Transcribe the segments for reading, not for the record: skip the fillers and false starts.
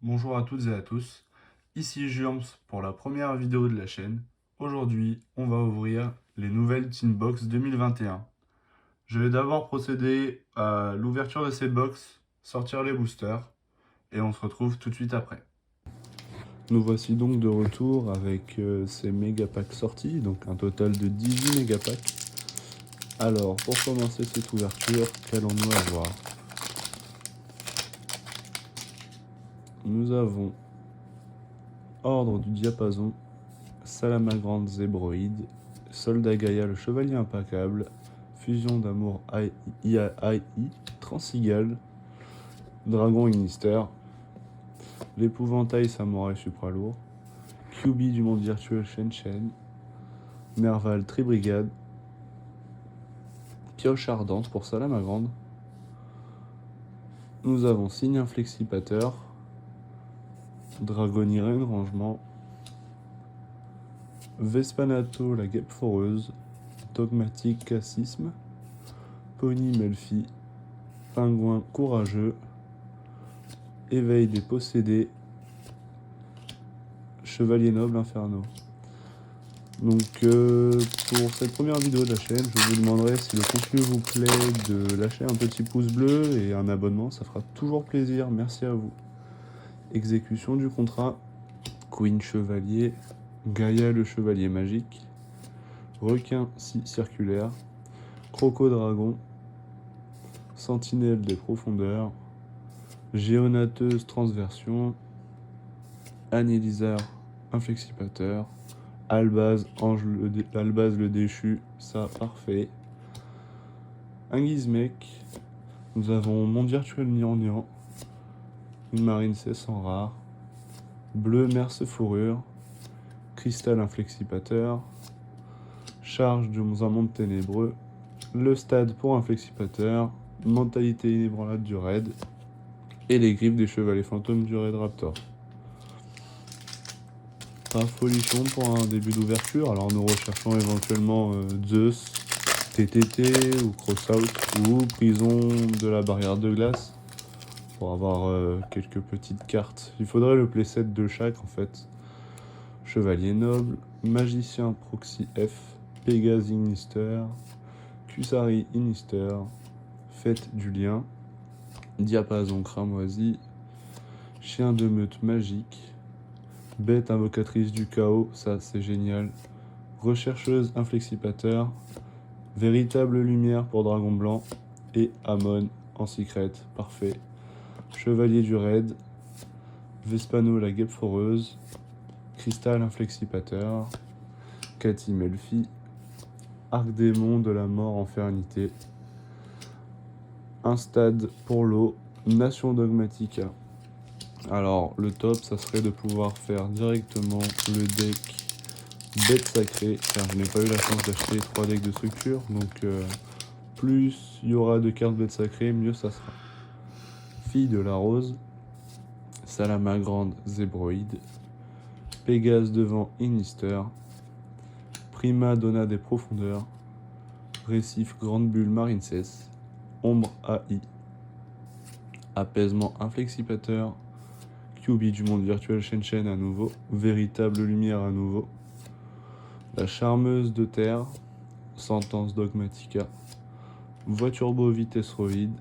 Bonjour à toutes et à tous, ici Jurms pour la première vidéo de la chaîne. Aujourd'hui, on va ouvrir les nouvelles Tinbox 2021. Je vais d'abord procéder à l'ouverture de ces box, sortir les boosters, et on se retrouve tout de suite après. Nous voici donc de retour avec ces méga packs sortis, donc un total de 18 méga packs. Alors, pour commencer cette ouverture, qu'allons-nous avoir? Nous avons Ordre du Diapason, Salamagrande Zébroïde, Soldat Gaïa le Chevalier Implacable, Fusion d'Amour AI, Transigale, Dragon Ignister, l'Épouvantail Samouraï Supralourd, QB du monde virtuel Shen, Nerval Tribrigade, Pioche Ardente pour Salamagrande. Nous avons Signe Inflexipateur, Dragonirène Rangement, Vespanato la Guêpe Foreuse, Dogmatique Cassisme, Pony Melfi, Pingouin Courageux, Éveil des possédés, Chevalier Noble Inferno. Donc pour cette première vidéo de la chaîne, je vous demanderai si le contenu vous plaît de lâcher un petit pouce bleu et un abonnement, ça fera toujours plaisir, merci à vous. Exécution du contrat, Queen Chevalier, Gaïa le Chevalier Magique, Requin circulaire, Croco Dragon, Sentinelle des Profondeurs, Géonateuse Transversion, Annéliseur Inflexipateur, Albaz le déchu, ça parfait. Un Gizmek, nous avons Monde Virtuel Nian, une Marine 1600 rare, Bleu Merce Fourrure, Cristal Inflexipateur, Charge dans un monde ténébreux, le stade pour Inflexipateur, Mentalité inébranlable du raid, et les griffes des chevaliers fantômes du raid Raptor. Pas folichon pour un début d'ouverture, alors nous recherchons éventuellement Zeus, TTT ou Crossout ou Prison de la barrière de glace pour avoir quelques petites cartes. Il faudrait le playset de chaque en fait. Chevalier Noble, Magicien Proxy F, Pégase Ignister, Kusari Inister, Fête du Lien, Diapason Cramoisi, Chien de meute magique, Bête invocatrice du chaos, ça c'est génial. Rechercheuse inflexipateur, Véritable lumière pour Dragon Blanc et Amon en secret, parfait. Chevalier du raid, Vespano la guêpe foreuse, Cristal inflexipateur, Cathy Melfi, Arc démon de la mort infernité, un stade pour l'eau, Nation dogmatica. Alors le top ça serait de pouvoir faire directement le deck Bête sacrée, car je n'ai pas eu la chance d'acheter 3 decks de structure, donc plus il y aura de cartes bêtes sacrées, mieux ça sera. Fille de la rose, Salamagrande Zébroïde, Pégase devant Inister, Prima Donna des profondeurs, Récif Grande Bulle Marincess, Ombre AI, Apaisement Inflexipateur, QB du monde virtuel Shen à nouveau, Véritable lumière à nouveau, la Charmeuse de terre, Sentence Dogmatica, Voiturbo Vitesseroïde,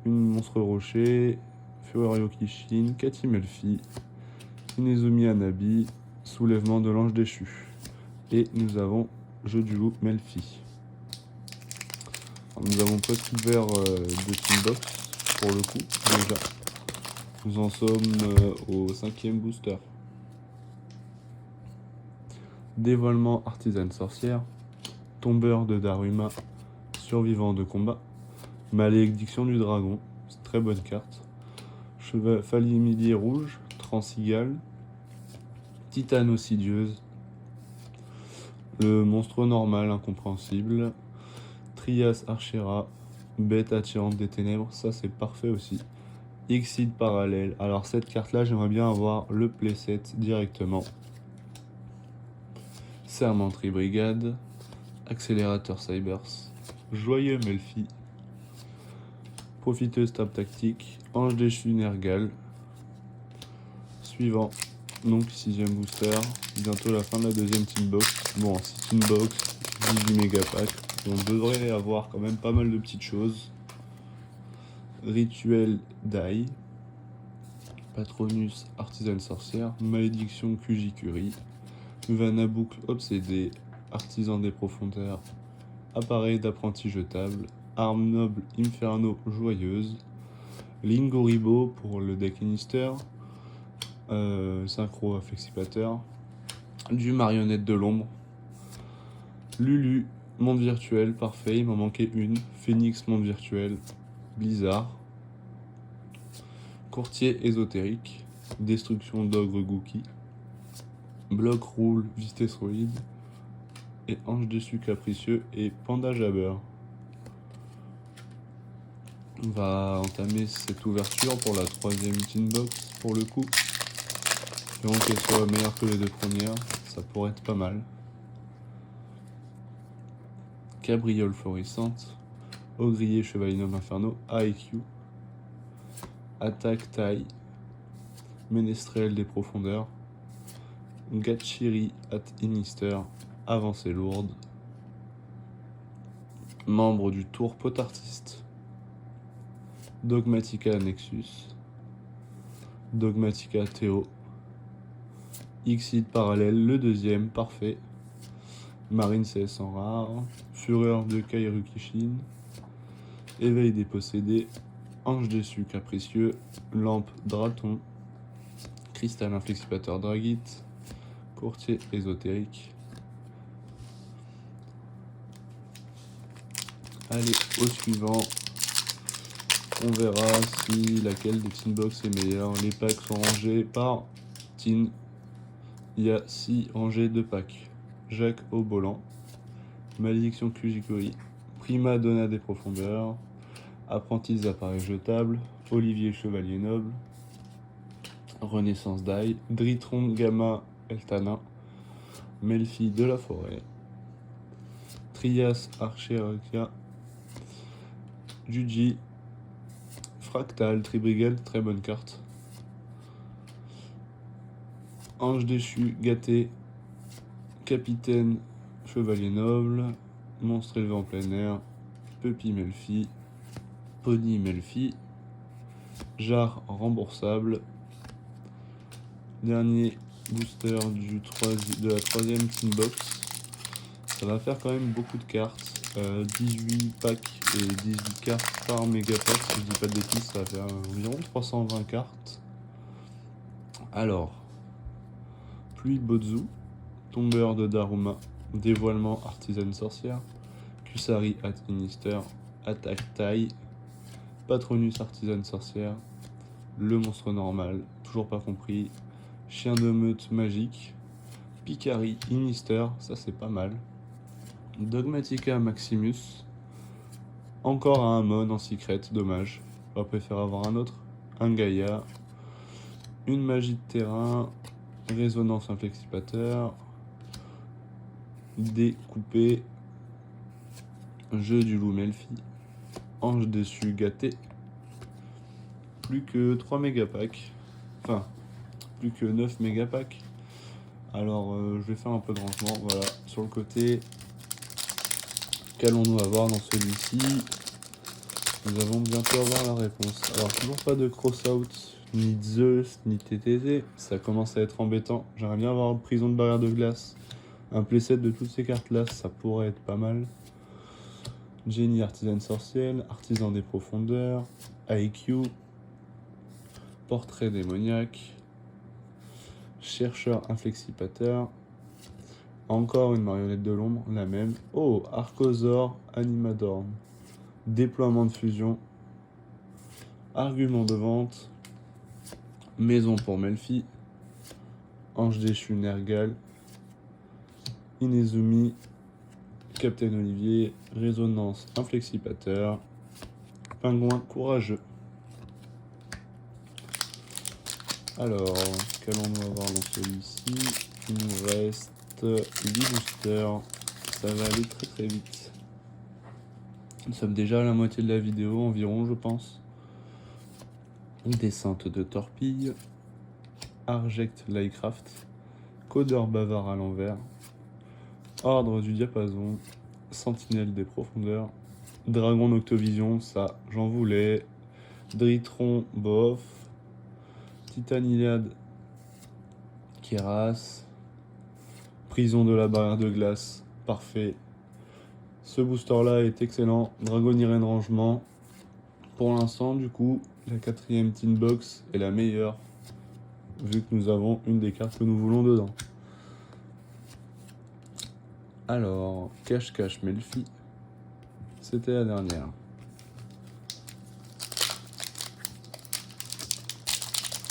une Monstre Rocher, Furio Kishin, Cathy Melfi, Inezumi Anabi, Soulèvement de l'Ange Déchu. Et nous avons Jeu du Loup Melfi. Alors, nous avons presque ouvert de Teambox pour le coup, déjà. Nous en sommes au 5e booster. Dévoilement Artisane Sorcière, Tombeur de Daruma, Survivant de combat, Malédiction du Dragon, c'est très bonne carte. Falimilier Rouge, Transigale, Titane Ossidieuse, le monstre normal incompréhensible, Trias Archera, Bête attirante des ténèbres, ça c'est parfait aussi. Exide parallèle, alors cette carte là j'aimerais bien avoir le playset directement. Sermentry Brigade, Accélérateur Cybers, Joyeux Melfi, Profiteuse Table Tactique, Ange déchu Nergal, Suivant, donc 6ème booster, bientôt la fin de la deuxième team box. Bon, c'est team box, 18 mégapack, on devrait avoir quand même pas mal de petites choses. Rituel Dai, Patronus Artisane Sorcière, Malédiction Kujikuri, Vanaboucle Obsédé, Artisan des Profondeurs, Appareil d'apprenti jetable, Arme Noble Inferno Joyeuse, Lingoribo pour le deck Inister, Synchro Afflexipateur, du Marionnette de l'ombre, Lulu, Monde virtuel, parfait, il m'en manquait une, Phoenix, Monde virtuel, Blizzard, Courtier ésotérique, Destruction d'ogre Gookie, Bloc roule, Vistéroïde, et Ange dessus capricieux et Panda Jabber. On va entamer cette ouverture pour la 3ème tin box pour le coup. Espérons qu'elle soit meilleure que les 2 premières, ça pourrait être pas mal. Cabriole florissante, Ogrier Chevalier Noble Inferno, AIQ, Attaque Taille, Ménestrel des Profondeurs, Gatchiri at Inister, Avancée lourde, Membre du Tour Potartiste, Dogmatica Nexus, Dogmatica Théo, Xyz Parallèle, le 2ème, parfait, Marine CS en rare, Fureur de Kairu Kishin, Éveil des possédés, Ange dessus capricieux, Lampe Draton, Cristal Inflexipateur Dragite, Courtier ésotérique. Allez, au suivant. On verra si laquelle des tin box est meilleure. Les packs sont rangés par tin. Il y a 6 rangées de packs. Jacques Obolan, Malédiction Kujikuri, Prima Donna des Profondeurs, Apprentis appareils jetables, Olivier Chevalier Noble, Renaissance Dai, Dritron Gamma Eltana, Melfi de la Forêt, Trias Archerakia, Juji, Fractal, Tribrigade, très bonne carte. Ange déchu, gâté, Capitaine, Chevalier Noble, Monstre élevé en plein air, Puppy Melfi, Pony Melfi, Jarre remboursable, dernier booster de la 3ème tin box. Ça va faire quand même beaucoup de cartes, 18 packs et 18 cartes par méga pack, si je dis pas de bêtises, ça va faire environ 320 cartes. Alors, Pluie Bozu, Tombeur de Daruma, Dévoilement Artisane Sorcière, Kusari at Inister, Attaque Taille, Patronus Artisane Sorcière, Le Monstre Normal, toujours pas compris, Chien de meute magique, Picari Inister, ça c'est pas mal, Dogmatica Maximus, encore un Amon en secret, dommage, on préfère avoir un autre, un Gaïa, une magie de terrain, Résonance Inflexipateur, Découpé, Jeu du loup Melfi, Ange dessus gâté, plus que 3 mégapacks, enfin, plus que 9 mégapacks. Alors, je vais faire un peu de rangement, voilà, sur le côté. Qu'allons-nous avoir dans celui-ci? Nous allons bientôt avoir la réponse. Alors, toujours pas de Crossout, ni Zeus, ni TTZ. Ça commence à être embêtant. J'aimerais bien avoir Prison de barrière de glace. Un playset de toutes ces cartes-là, ça pourrait être pas mal. Jenny Artisane Sorcière, Artisan des Profondeurs, IQ, Portrait démoniaque, Chercheur Inflexipateur, encore une marionnette de l'ombre, la même. Oh, Archosaur Animadorn, Déploiement de fusion, Argument de vente, Maison pour Melfi, Ange déchu Nergal, Inezumi, Captain Olivier, Résonance Inflexipateur, Pingouin courageux. Alors, qu'allons-nous avoir dans celui-ci? Il nous reste 8 boosters, ça va aller très très vite. Nous sommes déjà à la moitié de la vidéo environ, je pense. Descente de torpille, Arject Lightcraft, Codeur bavard à l'envers, Ordre du diapason, Sentinelle des profondeurs, Dragon Noctovision, ça j'en voulais, Dritron, bof, Titaniliade, Keras, Prison de la barrière de glace, parfait. Ce booster là est excellent, Dragonirène rangement. Pour l'instant, du coup, la 4ème Tin Box est la meilleure, vu que nous avons une des cartes que nous voulons dedans. Alors, Cache-Cache Melfi, c'était la dernière.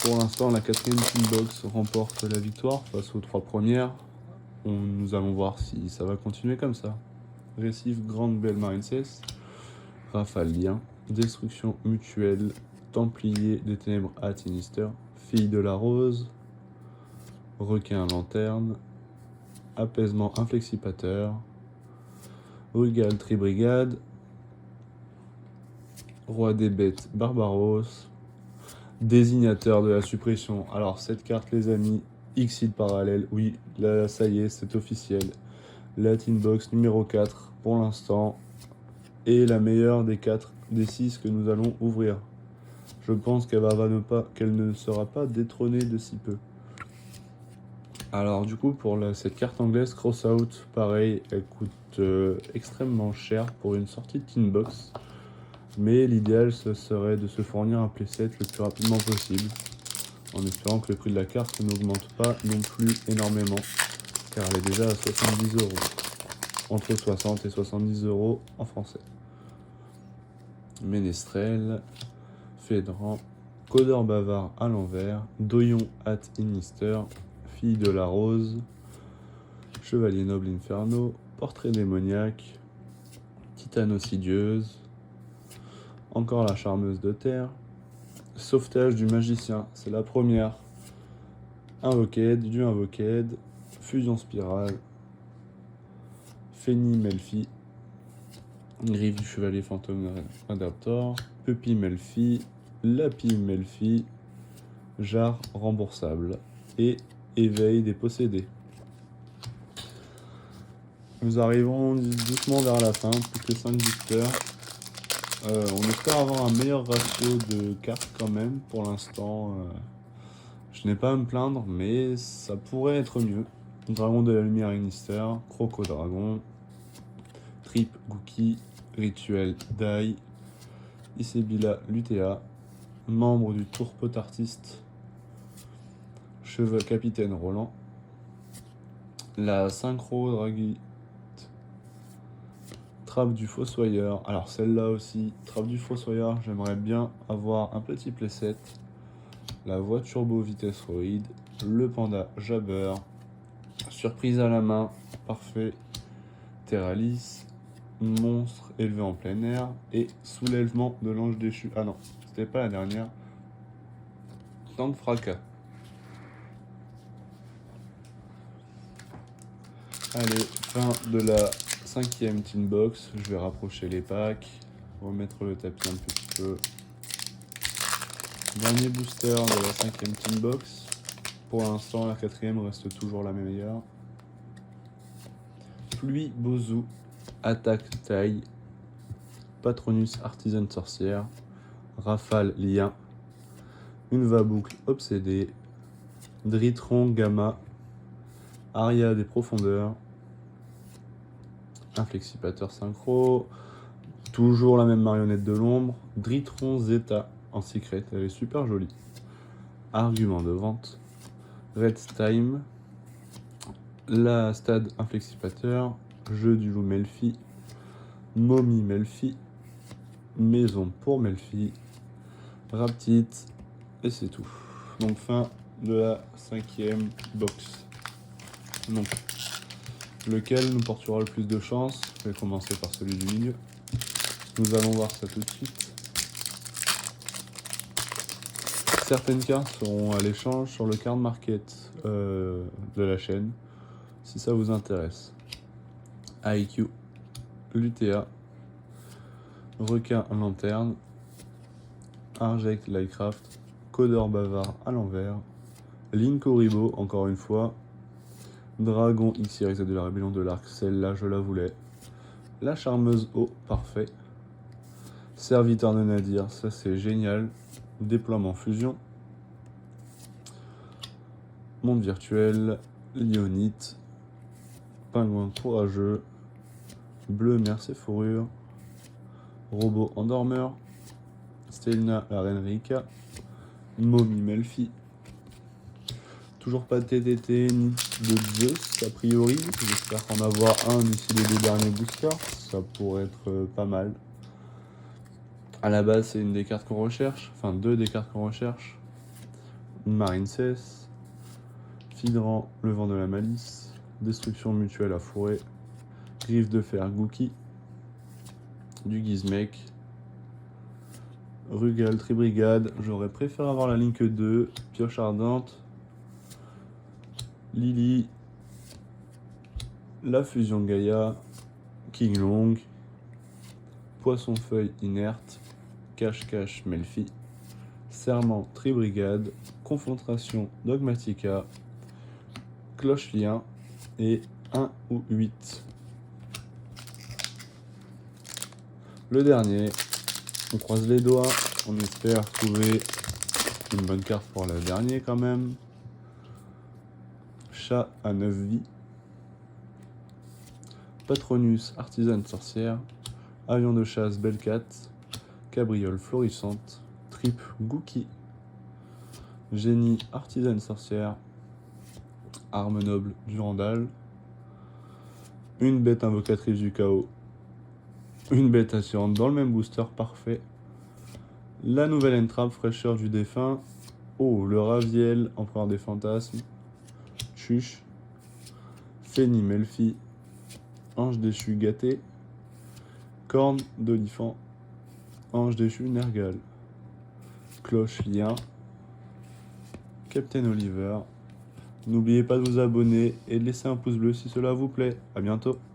Pour l'instant, la 4ème Tin Box remporte la victoire face aux 3 premières. Nous allons voir si ça va continuer comme ça. Récif Grande Belle Marincess, Rafale Lien, Destruction Mutuelle, Templier des Ténèbres à Tinister, Fille de la Rose, Requin Lanterne, Apaisement Inflexipateur, Rugal Tribrigade, Roi des Bêtes Barbaros, Désignateur de la Suppression. Alors cette carte les amis, Xyl Parallèle, oui, là ça y est, c'est officiel. La Tin Box numéro 4 pour l'instant est la meilleure des 6 que nous allons ouvrir. Je pense qu'elle ne sera pas détrônée de si peu. Alors du coup pour cette carte anglaise Crossout, pareil, elle coûte extrêmement cher pour une sortie de Tin Box. Mais l'idéal ce serait de se fournir un playset le plus rapidement possible, en espérant que le prix de la carte n'augmente pas non plus énormément, car elle est déjà à 70 €, entre 60 et 70 € en français. Ménestrel, Fédrant, Codeur bavard à l'envers, Doyon at Inister, Fille de la Rose, Chevalier noble Inferno, Portrait démoniaque, Titanosidieuse, encore la Charmeuse de terre, Sauvetage du magicien, c'est la première, Invoked, du Invoked, Fusion spirale, Féni Melfi, Griffe du Chevalier Fantôme Adaptor, Puppy Melfi, Lapis Melfi, Jarre remboursable et Éveil des possédés. Nous arrivons doucement vers la fin, plus que 5 boosters. On espère avoir un meilleur ratio de cartes quand même. Pour l'instant, je n'ai pas à me plaindre, mais ça pourrait être mieux. Dragon de la lumière Inister, Croco-Dragon, Trip Gookie, Rituel Dai, Isebila Lutea, membre du Tourpot Artiste, Cheveux Capitaine Roland, la Synchro Dragite, Trappe du Fossoyeur. Alors celle-là aussi, Trappe du Fossoyeur, j'aimerais bien avoir un petit playset. La voix turbo vitesse Roid, le panda Jabber, surprise à la main, parfait, Terralis, monstre élevé en plein air et soulèvement de l'ange déchu. Ah non, c'était pas la dernière. Tank fracas. Allez, fin de la 5ème Tin Box. Je vais rapprocher les packs, remettre le tapis un petit peu. Dernier booster de la 5ème Tin Box. Pour l'instant, la 4ème reste toujours la meilleure. Pluie Bozu, Attaque Taille, Patronus Artisan Sorcière, Rafale Lien, une va-boucle obsédée, Dritron Gamma, Aria des profondeurs, Inflexipateur synchro, toujours la même marionnette de l'ombre, Dritron Zeta en secret, elle est super jolie, Argument de vente, Red Time, la Stade Inflexipateur, Jeu du loup Melfi, Momie Melfi, Maison pour Melfi, Raptite, et c'est tout. Donc fin de la 5ème box. Donc lequel nous portera le plus de chance? Je vais commencer par celui du milieu. Nous allons voir ça tout de suite. Certaines cartes seront à l'échange sur le card market de la chaîne, si ça vous intéresse. IQ, Lutea, Requin Lanterne, Arject Lightcraft, Codeur bavard à l'envers, Linkoribo, encore une fois. Dragon XYZ de la Rébellion de l'Arc, celle-là je la voulais. La Charmeuse eau, parfait. Serviteur de Nadir, ça c'est génial. Déploiement fusion. Monde virtuel. Lyonite. Pingouin courageux. Bleu Mercé fourrure. Robot endormeur. Stelina la reine Rika. Mommy Melfi. Toujours pas de TTT ni de Zeus a priori. J'espère qu'en avoir un d'ici les 2 derniers boosters. Ça pourrait être pas mal. À la base, c'est une des cartes qu'on recherche. Enfin, 2 des cartes qu'on recherche. Marine Cess. Fidran, le vent de la malice. Destruction mutuelle à fourrer. Griffe de fer Gookie. Du Gizmek. Rugal Tribrigade. J'aurais préféré avoir la Link 2. Pioche ardente. Lily. La fusion Gaïa. King Long. Poisson feuille inerte. Cache-cache Melfi. Serment Tribrigade. Confrontation Dogmatica. Cloche lien. Et 1 ou 8. Le dernier. On croise les doigts. On espère trouver une bonne carte pour le dernier quand même. Chat à 9 vies. Patronus, artisane sorcière. Avion de chasse Bellcat. Cabriole florissante. Trip Gookie. Génie, artisane sorcière. Arme noble Durandal. Une bête invocatrice du chaos. Une bête assurante dans le même booster, parfait. La nouvelle entrave fraîcheur du défunt. Oh, le Raviel, empereur des fantasmes. Chuche. Féni Melfi. Ange déchu gâté. Corne d'olifant. Ange déchu Nergal. Cloche lien. Captain Oliver. N'oubliez pas de vous abonner et de laisser un pouce bleu si cela vous plaît. À bientôt.